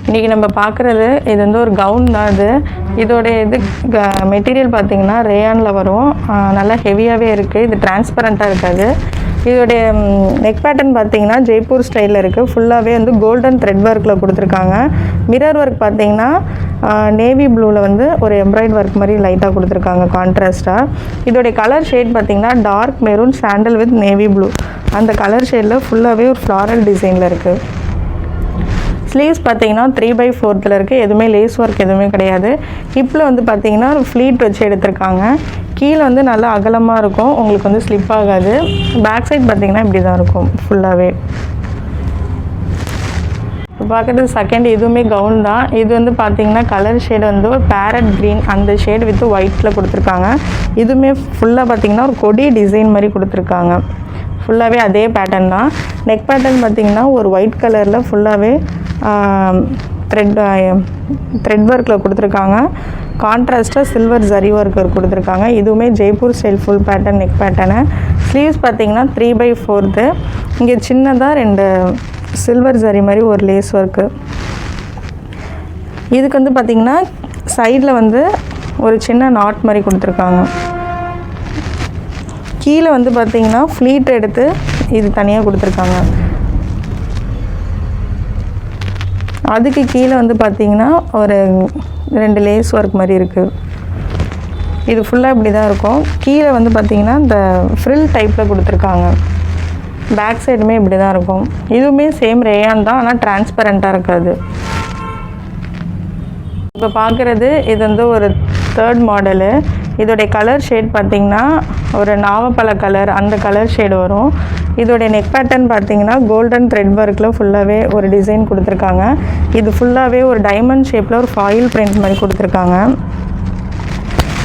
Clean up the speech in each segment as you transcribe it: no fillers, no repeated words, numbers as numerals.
இன்றைக்கி நம்ம பார்க்குறது இது வந்து ஒரு கவுன் தான். இதோடைய மெட்டீரியல் பார்த்திங்கன்னா ரேயானில் வரும். நல்லா ஹெவியாகவே இருக்குது. இது டிரான்ஸ்பரண்ட்டாக இருக்காது. இதோடைய நெக் பேட்டர்ன் பார்த்திங்கன்னா ஜெய்ப்பூர் ஸ்டைலில் இருக்குது. ஃபுல்லாகவே வந்து கோல்டன் த்ரெட் ஒர்க்கில் கொடுத்துருக்காங்க. மிரர் ஒர்க் பார்த்திங்கன்னா நேவி ப்ளூவில் வந்து ஒரு எம்ப்ராய்ட் ஒர்க் மாதிரி லைட்டாக கொடுத்துருக்காங்க கான்ட்ராஸ்ட்டாக. இதோடைய கலர் ஷேட் பார்த்திங்கன்னா dark maroon sandal with navy blue. அந்த கலர் ஷேடில் ஃபுல்லாகவே ஒரு ஃப்ளாரல் டிசைனில் இருக்குது. ஸ்லீவ்ஸ் பார்த்தீங்கன்னா 3/4 இருக்குது. எதுவுமே லேஸ் ஒர்க் எதுவுமே கிடையாது. ஹிப்பில் வந்து பார்த்தீங்கன்னா ஃப்ளீட் வச்சு எடுத்திருக்காங்க. கீழே வந்து நல்லா அகலமாக இருக்கும், உங்களுக்கு வந்து ஸ்லிப் ஆகாது. பேக் சைட் பார்த்தீங்கன்னா இப்படி தான் இருக்கும் ஃபுல்லாகவே. இப்போ பார்க்குறது செகண்ட், இதுவுமே கவுன் தான். இது வந்து பார்த்தீங்கன்னா கலர் ஷேடு வந்து ஒரு பேரட் க்ரீன் அந்த ஷேடு வித் ஒயிட்டில் கொடுத்துருக்காங்க. இதுவுமே ஃபுல்லாக பார்த்தீங்கன்னா ஒரு கொடி டிசைன் மாதிரி கொடுத்துருக்காங்க. ஃபுல்லாகவே அதே பேட்டர்ன் தான். நெக் பேட்டர்ன் பார்த்திங்கன்னா ஒரு ஒயிட் கலரில் ஃபுல்லாகவே த்ரெட் ஒர்க்கில் கொடுத்துருக்காங்க. கான்ட்ராஸ்ட்டாக சில்வர் ஜரி ஒர்க் கொடுத்துருக்காங்க. இதுவுமே Jaipur style full pattern neck pattern. Sleeves பார்த்திங்கன்னா 3/4. இங்கே சின்னதாக 2 சில்வர் ஜரி மாதிரி ஒரு லேஸ் ஒர்க்கு. இதுக்கு வந்து பார்த்திங்கன்னா சைடில் வந்து ஒரு சின்ன நாட் மாதிரி கொடுத்துருக்காங்க. கீழே வந்து பார்த்திங்கன்னா ஃப்ளீட் எடுத்து இது தனியாக கொடுத்துருக்காங்க. அதுக்கு கீழே வந்து பார்த்திங்கன்னா ஒரு 2 லேஸ் ஒர்க் மாதிரி இருக்குது. இது ஃபுல்லாக இப்படி தான் இருக்கும். கீழே வந்து பார்த்திங்கன்னா இந்த ஃப்ரில் டைப்பில் கொடுத்துருக்காங்க. பேக் சைடுமே இப்படி தான் இருக்கும். இதுவுமே சேம் ரேயான் தான், ஆனால் டிரான்ஸ்பரண்ட்டாக இருக்காது. இப்போ பார்க்குறது இது வந்து ஒரு 3rd மாடலு. இதோடைய கலர் ஷேட் பார்த்திங்கன்னா ஒரு நாவப்பழ கலர் அந்த கலர் ஷேடு வரும். இதோடைய நெக் பேட்டர்ன் பார்த்திங்கன்னா கோல்டன் த்ரெட் ஒர்க்கில் ஃபுல்லாகவே ஒரு டிசைன் கொடுத்துருக்காங்க. இது ஃபுல்லாகவே ஒரு டைமண்ட் ஷேப்பில் ஒரு ஃபாயில் பிரிண்ட் மாதிரி கொடுத்துருக்காங்க.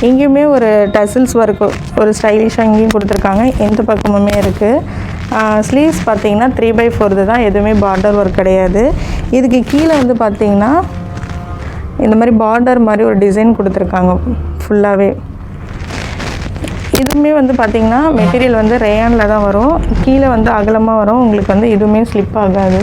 இங்கேயுமே ஒரு டசில்ஸ் ஒர்க்கு ஒரு ஸ்டைலிஷாக இங்கேயும் கொடுத்துருக்காங்க. எந்த பக்கமுமே இருக்குது. ஸ்லீவ்ஸ் பார்த்திங்கன்னா 3/4 தான். எதுவுமே பார்டர் ஒர்க் கிடையாது. இதுக்கு கீழே வந்து பார்த்திங்கன்னா இந்த மாதிரி பார்டர் மாதிரி ஒரு டிசைன் கொடுத்துருக்காங்க ஃபுல்லாகவே. இதுவுமே வந்து பார்த்திங்கன்னா மெட்டீரியல் வந்து ரேயானில் தான் வரும். கீழே வந்து அகலமாக வரும். உங்களுக்கு வந்து இதுவுமே ஸ்லிப் ஆகாது.